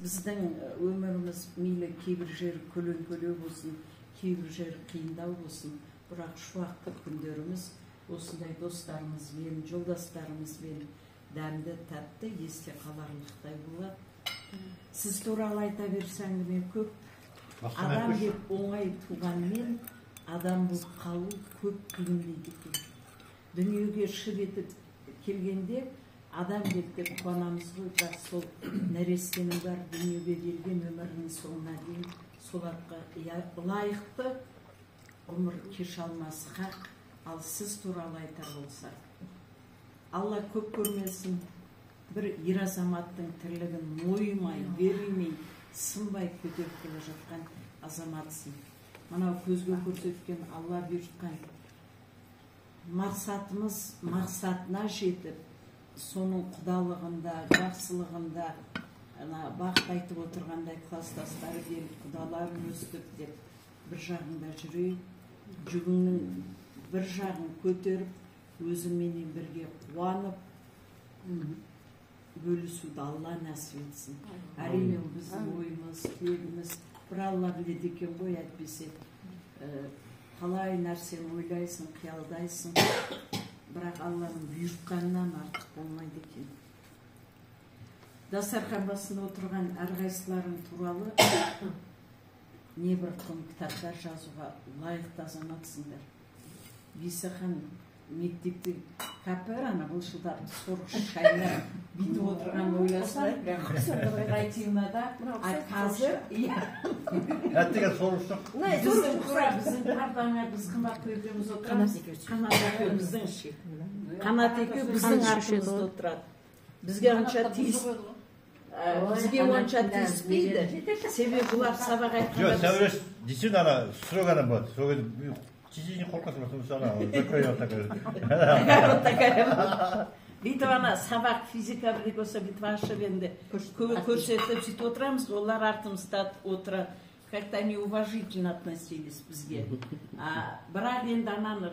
Біздің өміріміз мейлі кейбір жері көлеңкелеу болсын, кейбір жері қиындау болсын, бірақ шуақты күндеріміз осындай достарымызбен, жолдастарымызбен дәмді, тәтті, есте қаларлықтай болады. Сіз туралы айта берсе әңгіме көп. Адам деп оңай туғанмен, адам болып қалу көп қиын дейді екен. Дүниеге шыр етіп келгенде адам деп қуанамыз ғой, бірақ сол нәрестенің бар дүниеге келген өмірінің соңына дейін соларға лайықты ғұмыр кеше алмасы хақ. Ал сіз туралы айтар болса, Алла көп көрмесін, бір ер азаматтың тірлігін мойымай, берілмей, сынбай көтеріп келе жатқан азаматсың. Мынау көзге көрсеткен Алла бұйыртқан мақсатымыз мақсатына жетіп, соның құдалығында, жақсылығында, бақыт айтып отырғандай кластастары келіп, құдаларын өстіп деп, бір жағында жүрейік, жүгіңнің бір жағын көтеріп, өзіменен бірге қуанып, бөлісуді Алла нәсіп етсін. Әрине біздің ойымыз, тілегіміз, бір Алла біледі екен ғой, әйтпесе қалай нәрсені ойлайсың, қиялдайсың, бірақ Алланың бұйыртқанынан артық болмайды екен. Дастархан басында отырған әрқайсыларың туралы не бір құн кітаптар жазуға лайықты азаматсыңдар. Бейсахан мектепте кәпір ана бұлшылдап сорғыш шайнар бүйтіп отырған ойласындар. Айтуына да қазір әттеген сорғыштық. Біздің ардаңа біз қымақ көйгеміз отырамыз. Қанат екеу біздің артымызда отырады. Бізге онша тиіспейді. Себебі бұлар сабақ айтқанда... Жоқ, сәурес дейсің, ана сұрағаны болады. Сұрағаны чечені қорқасың ба, бүйтіп ана сабақ физика білек болса бүйтіп ашып енді көрсетіп сөйтіп отырамыз, олар артымызда отырады. Как-то они уважительно относились бізге. Бірақ енді ананы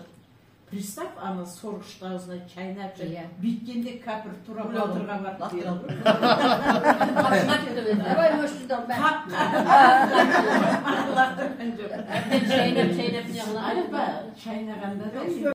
представь, ана сорғышты аузына чайнап бүйткенде кәпір тура отырға барып берді. Чайнағанда да